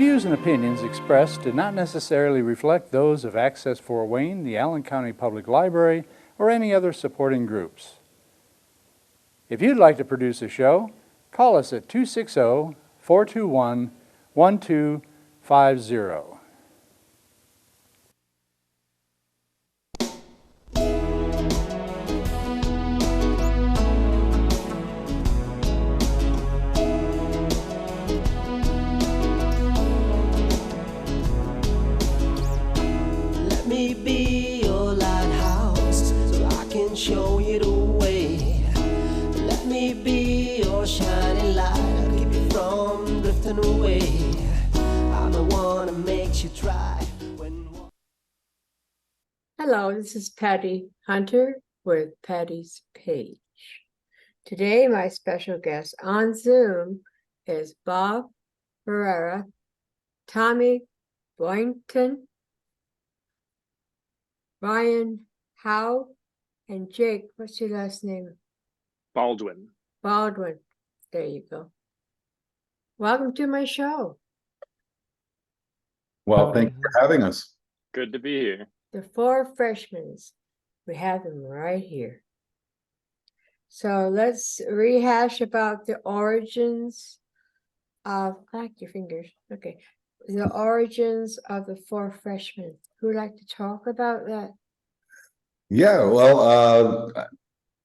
views and opinions expressed do not necessarily reflect those of Access Fort Wayne, the Allen County Public Library, or any other supporting groups. If you'd like to produce a show, call us at 260-421-1250. Let me be your lighthouse so I can show you the way. Let me be your shining light, I'll keep you from drifting away. I'm the one that makes you try when... Hello, this is Patty Hunter with Patty's Page. Today, my special guest on Zoom is Bob Ferreira, Tommy Boynton, Ryan Howe, and Jake, what's your last name? Baldwin. Baldwin. There you go. Welcome to my show. Well, thank you for having us. Good to be here. The Four Freshmen. We have them right here. So let's rehash about the origins of, I like your fingers. Okay. The origins of the Four Freshmen. Who'd like to talk about that? Yeah, well,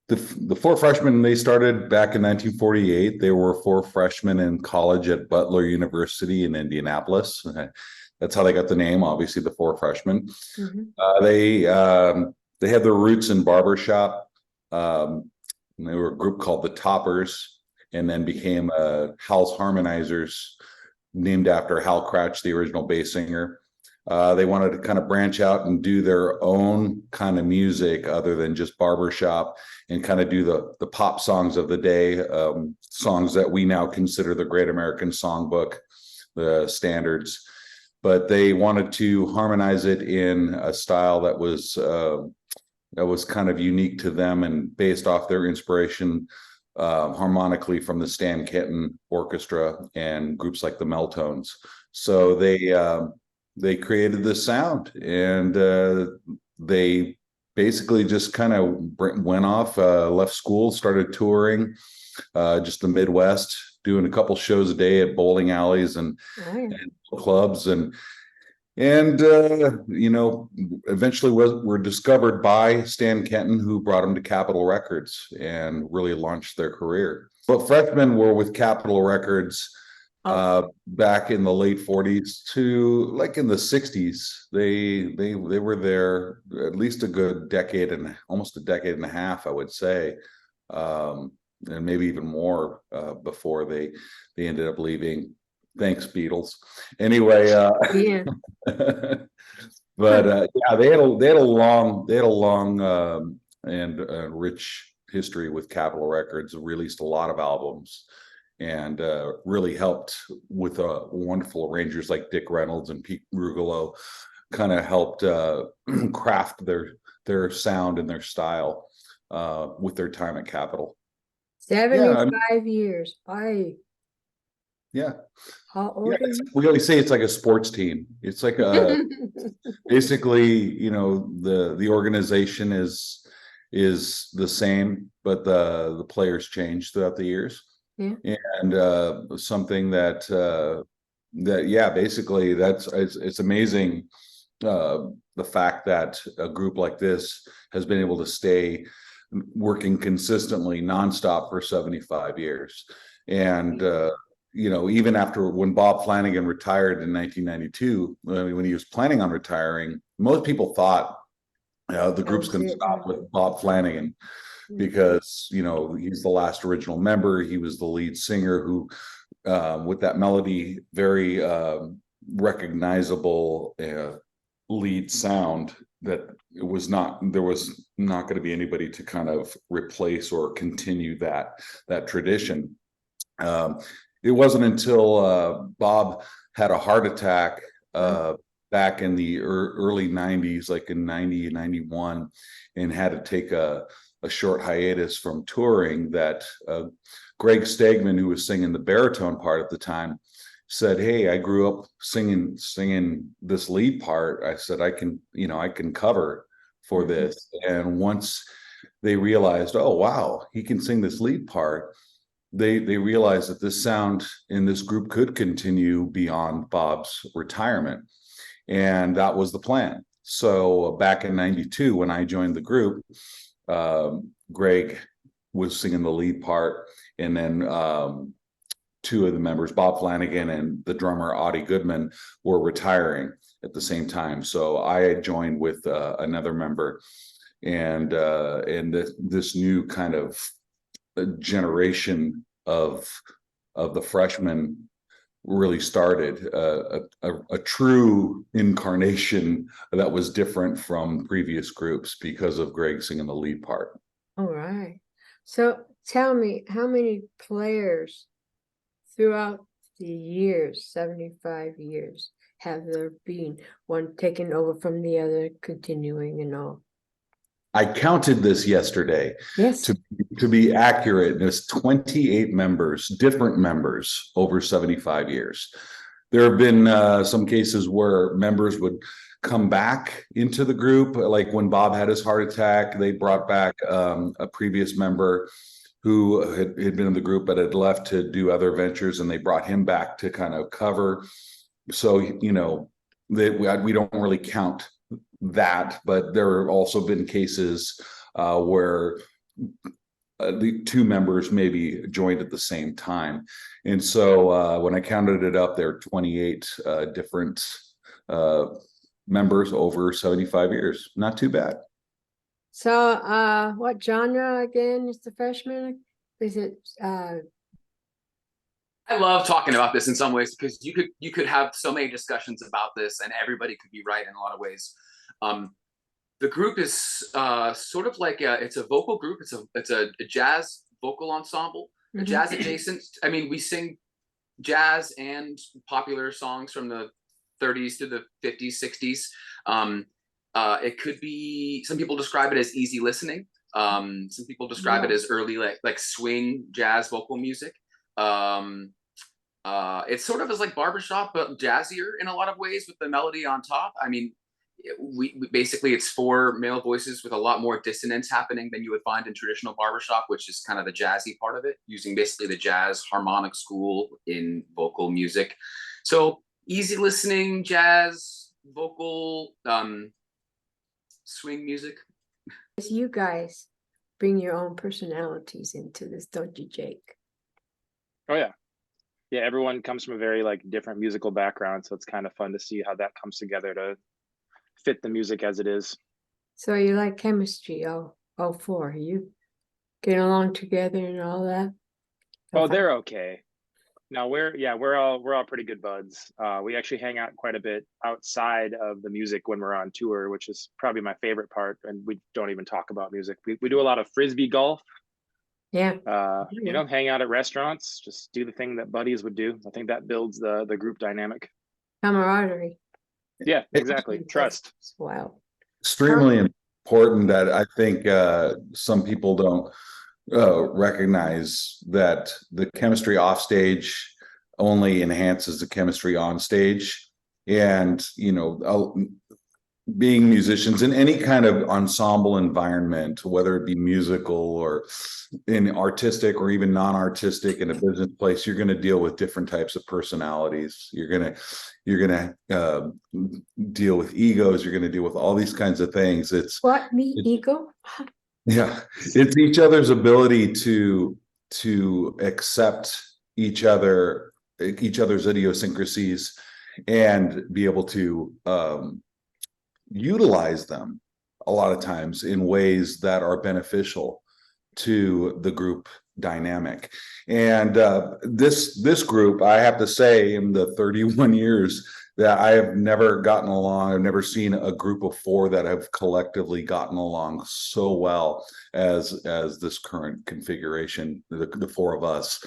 the Four Freshmen, they started back in 1948. They were four freshmen in college at Butler University in Indianapolis. That's how they got the name, obviously, the Four Freshmen. They had their roots in barbershop. They were a group called the Toppers, and then became Hal's Harmonizers, named after Hal Cratch, the original bass singer. They wanted to kind of branch out and do their own kind of music other than just barbershop, and kind of do the pop songs of the day, songs that we now consider the Great American Songbook, the standards. But they wanted to harmonize it in a style that was kind of unique to them and based off their inspiration harmonically from the Stan Kenton Orchestra and groups like the Meltones. So they created this sound, and they basically just kind of went off, left school, started touring just the Midwest, doing a couple shows a day at bowling alleys and clubs, and you know, eventually were discovered by Stan Kenton, who brought them to Capitol Records and really launched their career. But Freshmen were with Capitol Records back in the late 40s to like in the 60s. They were there at least a good decade and almost a decade and a half, I would say, and maybe even more before they ended up leaving. Thanks, Beatles. Anyway, Yeah. but yeah, they had a long and rich history with Capitol Records. Released a lot of albums, and really helped with wonderful arrangers like Dick Reynolds and Pete Rugolo. Kind of helped craft their sound and their style with their time at Capitol. 75 years. Yeah. How old are you? We always say it's like a sports team. It's like basically, you know, the organization is the same, but the players change throughout the years. Yeah. And something that yeah, basically it's amazing the fact that a group like this has been able to stay working consistently nonstop for 75 years. And you know, even after when Bob Flanagan retired in 1992, when he was planning on retiring, most people thought the group's going to stop with Bob Flanagan, because, you know, he's the last original member. He was the lead singer who, with that melody, very recognizable lead sound, that there was not going to be anybody to kind of replace or continue that tradition. It wasn't until Bob had a heart attack back in the early 90s, like in 90, 91, and had to take a short hiatus from touring, that Greg Stegman, who was singing the baritone part at the time, said, "Hey, I grew up singing this lead part." I said, I can cover for this. And once they realized, oh wow, he can sing this lead part, they realized that this sound in this group could continue beyond Bob's retirement. And that was the plan. So back in 92, when I joined the group, Greg was singing the lead part, and then two of the members, Bob Flanagan and the drummer Audie Goodman, were retiring at the same time. So I had joined with another member, and this new kind of generation of the freshmen really started a true incarnation that was different from previous groups because of Greg singing the lead part. All right. So tell me, how many players throughout the years, 75 years, have there been, one taken over from the other, continuing and all? I counted this yesterday. Yes. To be accurate, there's 28 members, different members over 75 years. There have been some cases where members would come back into the group, like when Bob had his heart attack, they brought back a previous member who had been in the group but had left to do other ventures, and they brought him back to kind of cover. So, you know, that we don't really count that, but there have also been cases where the two members maybe joined at the same time. And so when I counted it up, there are 28 different members over 75 years. Not too bad. So what genre again is the freshman? Is it I love talking about this in some ways because you could have so many discussions about this and everybody could be right in a lot of ways. The group is sort of like it's a vocal group. It's a jazz vocal ensemble, a jazz adjacent. I mean, we sing jazz and popular songs from the 30s to the 50s, 60s. It could be, some people describe it as easy listening. Some people describe it as early like swing jazz vocal music. It's sort of as like barbershop, but jazzier in a lot of ways with the melody on top. I mean, we basically, it's four male voices with a lot more dissonance happening than you would find in traditional barbershop, which is kind of the jazzy part of it, using basically the jazz harmonic school in vocal music. So easy listening, jazz, vocal, swing music. You guys bring your own personalities into this, don't you, Jake? Oh yeah. Yeah, everyone comes from a very like different musical background, so it's kind of fun to see how that comes together to fit the music as it is. So you like chemistry, all four. You get along together and all that? Oh, they're okay. No, we're all pretty good buds. We actually hang out quite a bit outside of the music when we're on tour, which is probably my favorite part. And we don't even talk about music. We do a lot of frisbee golf. Yeah. You know, hang out at restaurants, just do the thing that buddies would do. I think that builds the group dynamic. Camaraderie. Yeah, exactly. Trust. Wow. Extremely important that I think some people don't recognize that the chemistry off stage only enhances the chemistry on stage. And, you know, being musicians in any kind of ensemble environment, whether it be musical or in artistic or even non-artistic in a business place, you're going to deal with different types of personalities. You're going to deal with egos. You're going to deal with all these kinds of things. Ego? Yeah, it's each other's ability to accept each other's idiosyncrasies and be able to utilize them a lot of times in ways that are beneficial to the group dynamic. And this group, I have to say, in the 31 years that I have never gotten along, I've never seen a group of four that have collectively gotten along so well as this current configuration, the four of us.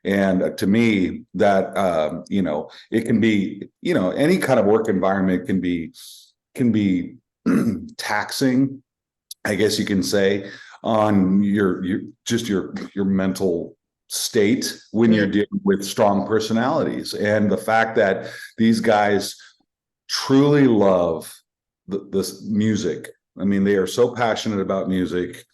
And to me, that you know, it can be, you know, any kind of work environment can be taxing, I guess you can say, on your mental state when you're dealing with strong personalities. And the fact that these guys truly love this music. I mean, they are so passionate about music.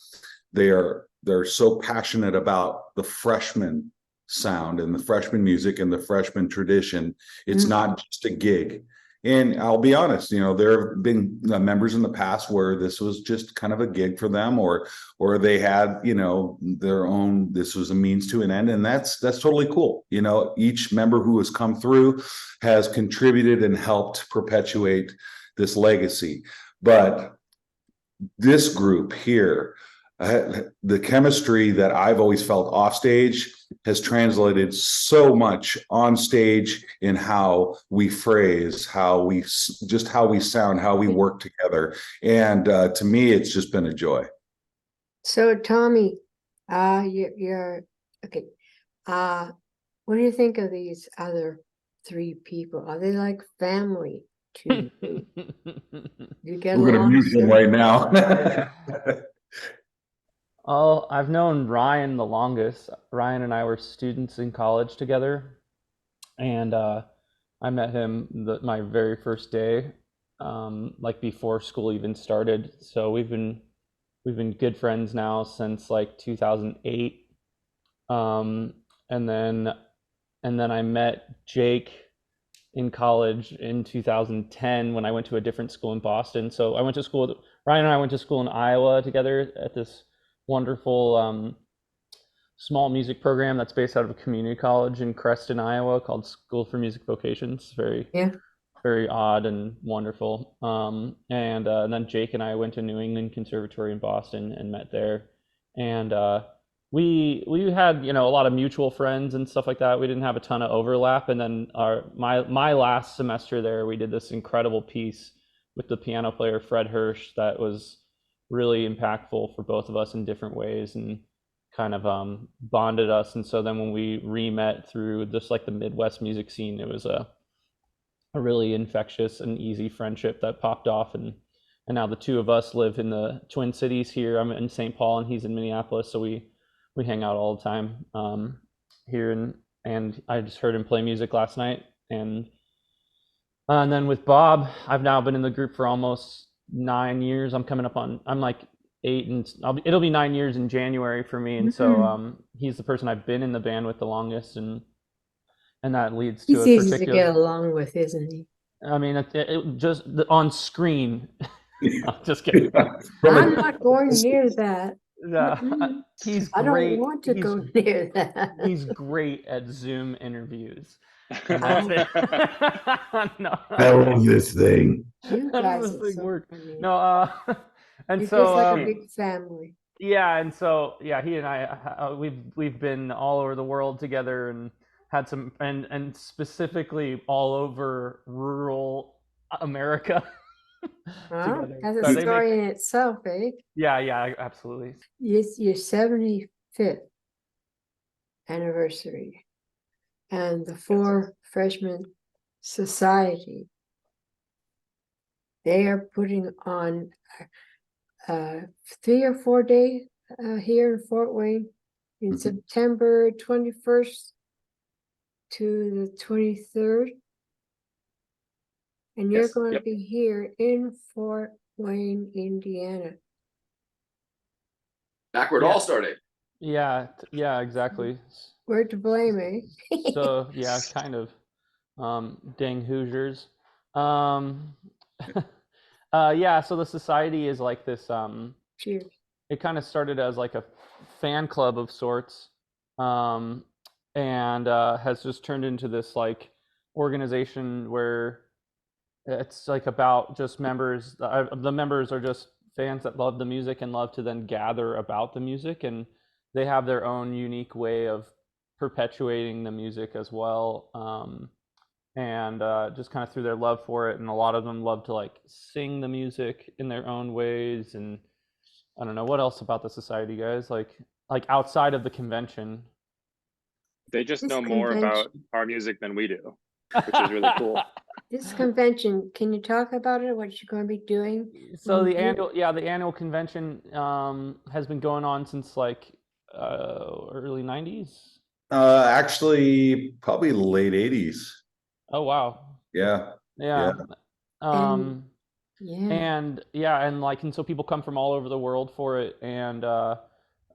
They're so passionate about the freshman sound and the freshman music and the freshman tradition. It's not just a gig. And I'll be honest, there have been members in the past where this was just kind of a gig for them, or they had, their own, this was a means to an end. And that's totally cool. Each member who has come through has contributed and helped perpetuate this legacy. But this group here, the chemistry that I've always felt off stage has translated so much on stage in how we phrase, how we sound, how we work together. And to me, it's just been a joy. So Tommy, you're okay. What do you think of these other three people? Are they like family to you? You get We're going to along mute him so- right now. Oh, I've known Ryan the longest. Ryan and I were students in college together, and I met him my very first day, like before school even started. So we've been good friends now since like 2008. And then I met Jake in college in 2010 when I went to a different school in Boston. So I went to school. Ryan and I went to school in Iowa together at this wonderful small music program that's based out of a community college in Creston, Iowa, called School for Music Vocations. Very odd and wonderful. And then Jake and I went to New England Conservatory in Boston and met there. And we had a lot of mutual friends and stuff like that. We didn't have a ton of overlap. And then my last semester there, we did this incredible piece with the piano player Fred Hirsch that was really impactful for both of us in different ways and kind of bonded us. And so then when we re-met through just like the Midwest music scene, it was a really infectious and easy friendship that popped off. And now the two of us live in the Twin Cities here. I'm in St. Paul and he's in Minneapolis, so we hang out all the time here. And I just heard him play music last night. And then with Bob, I've now been in the group for almost 9 years. I'm like 8, and it'll be 9 years in January for me. And so he's the person I've been in the band with the longest, and that leads to He's easy to get along with, isn't he? I mean, it just on screen. Just kidding. I'm not going near that. He's great. I don't want to go near that. He's great at Zoom interviews. And that's it. No. I love this thing. You How guys does this are thing so work? funny. No, and You're so just like a big family. yeah, and so yeah, he and I we've been all over the world together and had some and specifically all over rural America. Wow, together. that's So a they story in itself, eh? Yeah, absolutely. It's your 75th anniversary, and the Four Freshmen Society, they are putting on a 3 or 4 day here in Fort Wayne in September 21st to the 23rd. And you're Yes, going yep. to be here in Fort Wayne, Indiana. Back where it all started. Yeah, exactly. We're to blame, eh? So yeah, kind of. Dang Hoosiers. Yeah, so the society is like this Cheers. it kind of started as like a fan club of sorts, and has just turned into this like organization where it's like about just members. The members are just fans that love the music and love to then gather about the music, and they have their own unique way of perpetuating the music as well. And just kind of through their love for it, and a lot of them love to like sing the music in their own ways. And I don't know what else about the society, guys, like outside of the convention. They just This know more about convention- our music than we do, which is really cool. This convention, can you talk about it? What you're going to be doing? So the Mhm. annual convention has been going on since like early 90s. Actually, probably late 80s. Oh wow. Yeah. Yeah. And yeah, And so people come from all over the world for it, and a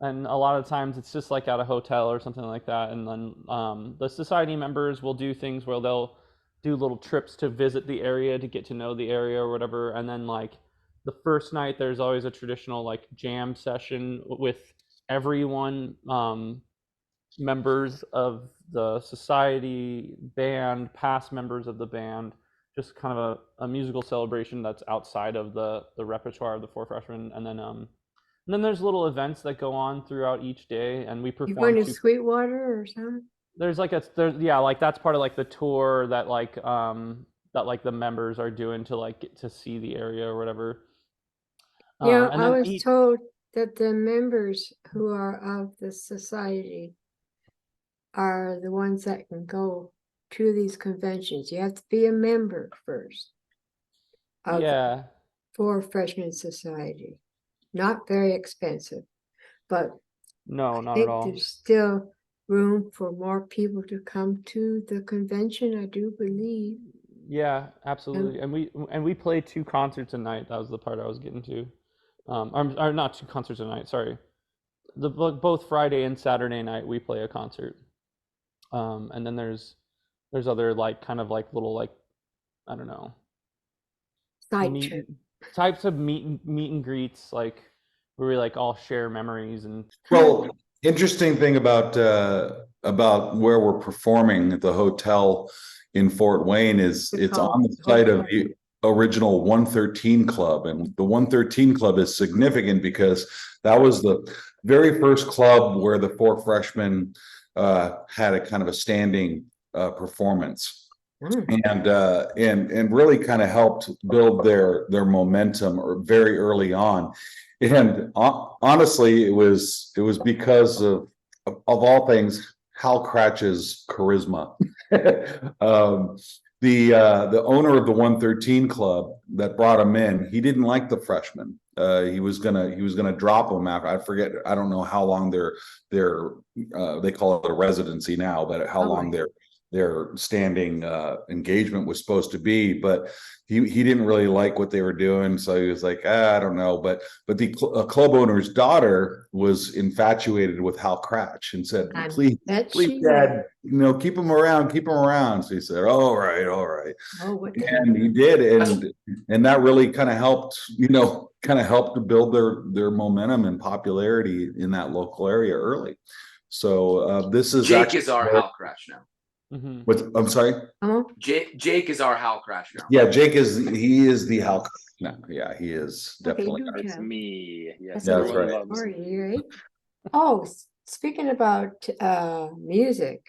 lot of times it's just like at a hotel or something like that, and then the society members will do things where they'll do little trips to visit the area to get to know the area or whatever, and then like the first night there's always a traditional like jam session with everyone, members of the society, band, past members of the band, just kind of a musical celebration that's outside of the repertoire of the Four Freshmen. And then there's little events that go on throughout each day, and we you going perform to two. Sweetwater or something? There's yeah, like that's part of like the tour that like the members are doing to like get to see the area or whatever. Yeah, And I then was told that the members who are of the society are the ones that can go to these conventions. You have to be a member first of the yeah, Four Freshmen Society. Not very expensive, but no, I not at think all. there's still room for more people to come to the convention, I do believe. Yeah, absolutely. And we play two concerts a night. That was the part I was getting to. Or not two concerts a night. Sorry, both Friday and Saturday night we play a concert. And then there's other like kind of like little like, I don't know, Side meet trip. types of meet and greets, like where we like all share memories and Well, interesting thing about where we're performing at the hotel in Fort Wayne is We it's call on it the the site of hotel. the original 113 Club, and the 113 Club is significant because that was the very first club where the Four Freshmen had a kind of a standing performance. Mm. And really kind of helped build their momentum or very early on. And honestly, it was because of all things Hal Cratch's charisma. um, the owner of the 113 Club that brought him in, he didn't like the freshmen. He was gonna drop them after, I forget, I don't know how long their they call it a residency now, but how long their standing engagement was supposed to be, but he didn't really like what they were doing, so he was like, I don't know. But the club owner's daughter was infatuated with Hal Cratch and said, I please, bet please, she Dad, keep him around, keep him around. So he said, all right, all right. Oh, what And he did, and that really kind of helped, to build their momentum and popularity in that local area early. So this is Jake actually is our Hal Crash now. mhm. I'm sorry. Oh, Jake is our Hal Crash now. Yeah, Jake is the Hal. No, yeah, he is okay, definitely. do It's tell. me. Yes, That's Yeah, that's everyone right. loves me. Story, right? Oh, speaking about music,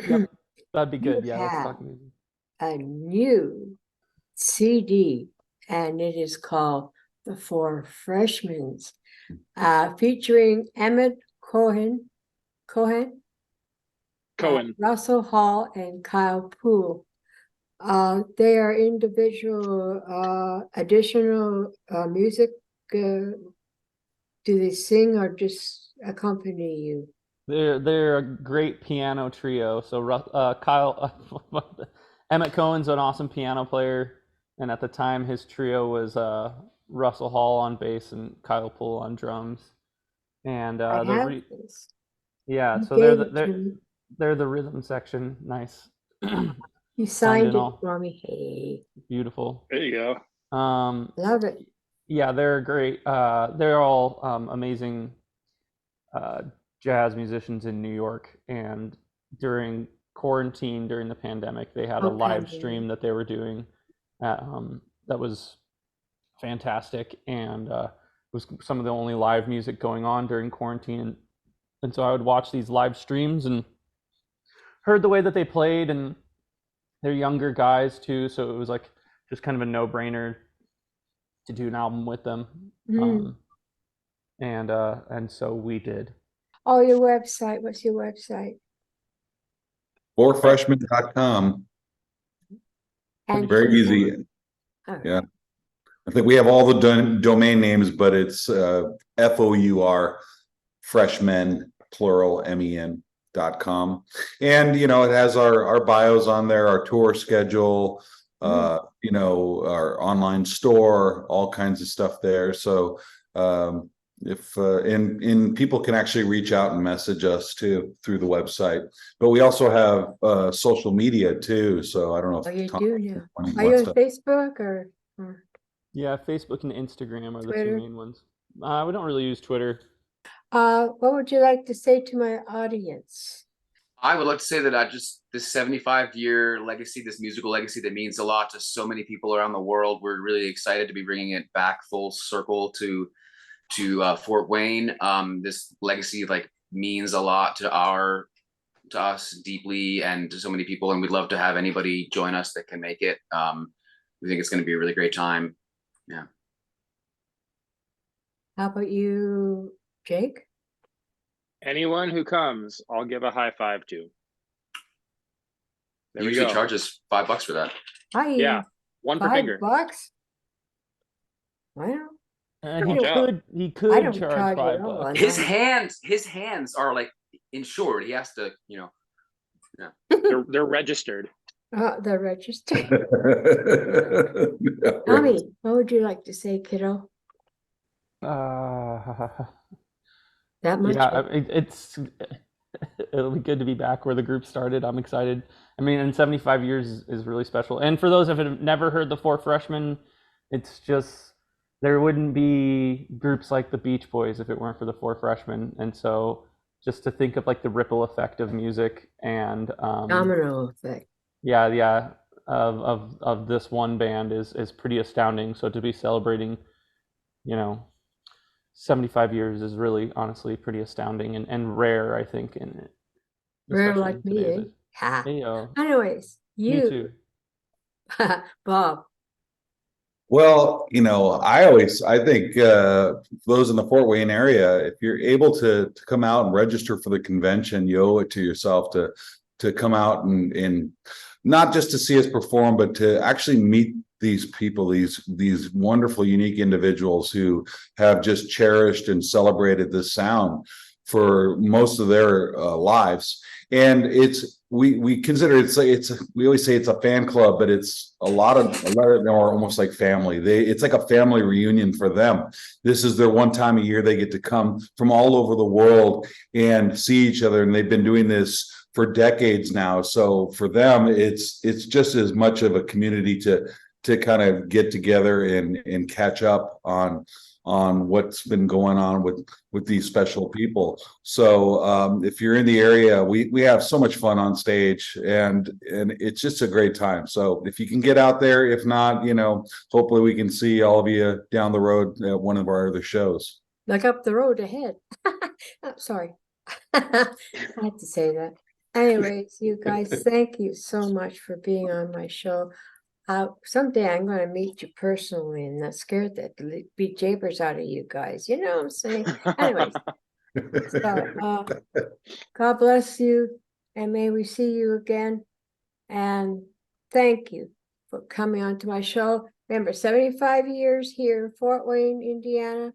Yep, that'd be you good. Yeah, let's have talk music. a new CD, and it is called The Four Freshmen, featuring Emmett Cohen, Russell Hall, and Kyle Poole. They are individual, additional music. Do they sing or just accompany you? They're a great piano trio. So Kyle Emmett Cohen's an awesome piano player, and at the time his trio was Russell Hall on bass and Kyle Poole on drums. And I have this. yeah, You so gave it to me. they're the rhythm section. Nice. You Signed signed in it all for me. Hey, beautiful. There you go. love it. Yeah, they're great. They're all amazing jazz musicians in New York, and during quarantine, during the pandemic, they had a live stream that they were doing that was fantastic, and was some of the only live music going on during quarantine. And so I would watch these live streams and heard the way that they played, and they're younger guys too, so it was like just kind of a no-brainer to do an album with them. And so we did. Oh, your website. What's your website? Fourfreshmen.com. And Very easy. Yeah. I think we have all the domain names, but it's FOUR, freshmen, plural, MEN. fourfreshmen.com. And, you know, it has our bios on there, our tour schedule, you know, our online store, all kinds of stuff there. So if and people can actually reach out and message us too through the website. But we also have social media too. So I don't know if Oh, you Tom do now. wants Are you on to- Facebook or Yeah, Facebook and Instagram are the Twitter? two main ones. We don't really use Twitter. what would you like to say to my audience? I would like to say that this 75-year legacy, this musical legacy that means a lot to so many people around the world. We're really excited to be bringing it back full circle to Fort Wayne. This legacy means a lot to us deeply and to so many people, and we'd love to have anybody join us that can make it. We think it's going to be a really great time. Yeah. How about you, Jake? Anyone who comes, I'll give a high five to. There we Usually go. charges $5 for that. Hi. Yeah, one per finger. $5? Well, And Good job. he I could don't charge charge at $5. all. His hands are like insured. He has to, you know. They're registered. They're registered. Yeah, Tommy, what would you like to say, kiddo? That much? Yeah, it'll be good to be back where the group started. I'm excited. I mean, and 75 years is really special. And for those that have never heard the Four Freshmen, it's just there wouldn't be groups like the Beach Boys if it weren't for the Four Freshmen. And so just to think of the ripple effect of music and Domino effect. yeah of this one band is pretty astounding. So to be celebrating, 75 years is really honestly pretty astounding and rare, I think, in it. Rare especially like in me, today's eh? age. Ha. Heyo. Anyways, Me too. Bob. Well, I think those in the Fort Wayne area, if you're able to come out and register for the convention, you owe it to yourself to come out and not just to see us perform, but to actually meet these people, these wonderful, unique individuals who have just cherished and celebrated this sound for most of their lives. And we consider we always say it's a fan club, but it's a lot of them are almost like family. It's like a family reunion for them. This is their one time a year they get to come from all over the world and see each other, and they've been doing this for decades now. So for them, it's just as much of a community to kind of get together and catch up on what's been going on with these special people. So if you're in the area, we have so much fun on stage, and it's just a great time. So if you can get out there, if not, hopefully we can see all of you down the road at one of our other shows. Like up the road ahead. I'm sorry. I had to say that. Anyways, you guys, thank you so much for being on my show. Someday I'm going to meet you personally and not scared that beat japers out of you guys. You know what I'm saying? Anyways, so God bless you, and may we see you again. And thank you for coming on to my show. Remember, 75 years here in Fort Wayne, Indiana.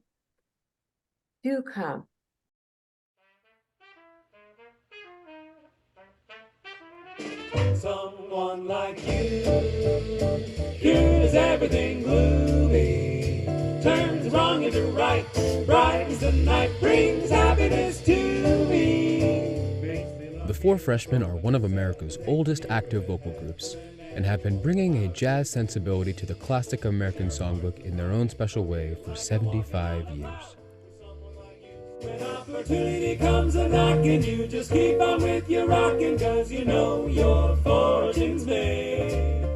Do come. Someone like you cures everything gloomy, turns wrong into right, brightens the night, brings happiness to me. The Four Freshmen are one of America's oldest active vocal groups and have been bringing a jazz sensibility to the classic American songbook in their own special way for 75 years. When opportunity comes a-knocking, you just keep on with your rocking, 'cause you know your fortune's made.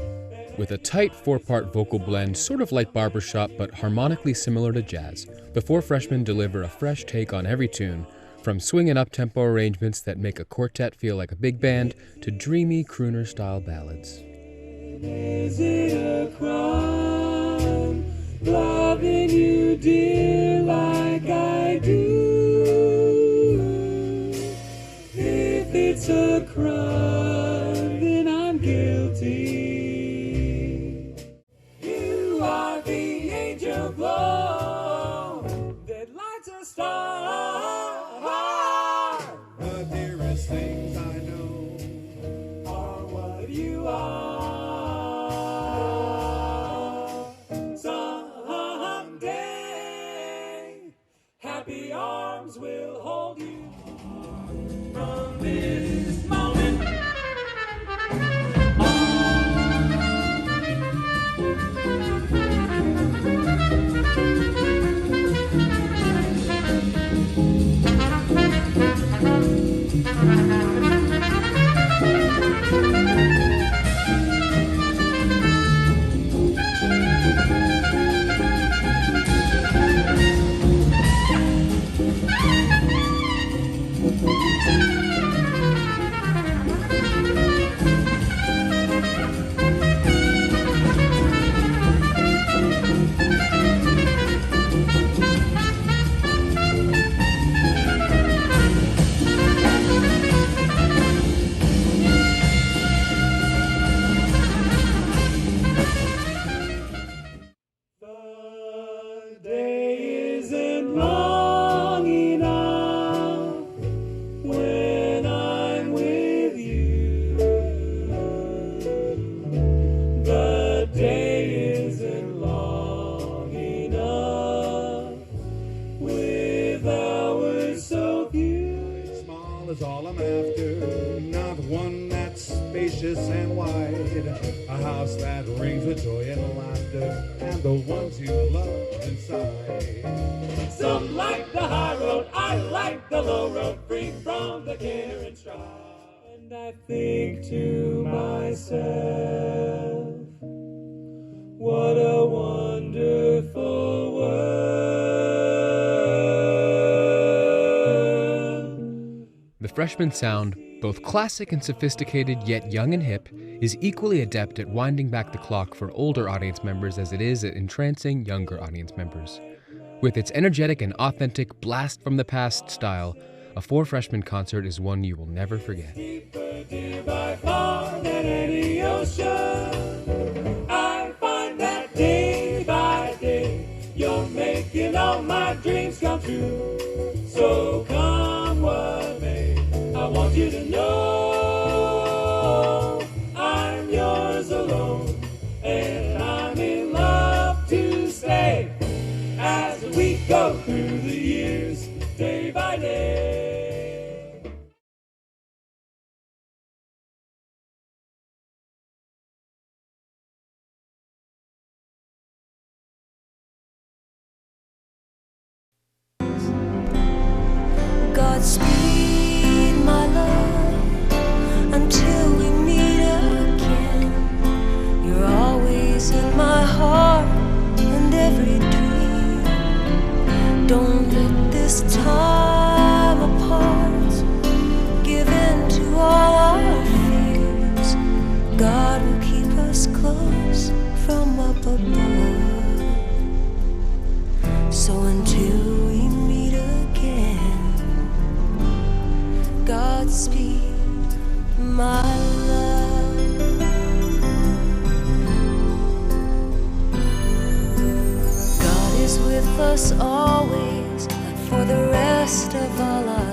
With a tight four-part vocal blend, sort of like barbershop but harmonically similar to jazz, the Four Freshmen deliver a fresh take on every tune, from swing and up-tempo arrangements that make a quartet feel like a big band to dreamy crooner-style ballads. Is it a crime loving you, dear, like I do? If it's a crime, then I'm guilty. You are the angel glow that lights a star. The dearest thing spacious and wide, a house that rings with joy and laughter, and the ones you love inside. Some like the high road, I like the low road, free from the care and strife. And I think to myself, what a wonderful world. The freshman sound, both classic and sophisticated yet young and hip, is equally adept at winding back the clock for older audience members as it is at entrancing younger audience members. With its energetic and authentic blast from the past style, a Four Freshmen concert is one you will never forget. Deeper, dear, by far than any ocean. I find that day by day you're making all my dreams come true. So come what may, I want you to know I'm yours alone, and I'm in love to stay as we go through the years day by day. Godspeed, my love, until we meet again. You're always in my heart and every dream. Don't let this time apart give in to all our fears. God will keep us close from up above. So until we meet again, Godspeed, my love. God is with us always for the rest of our lives.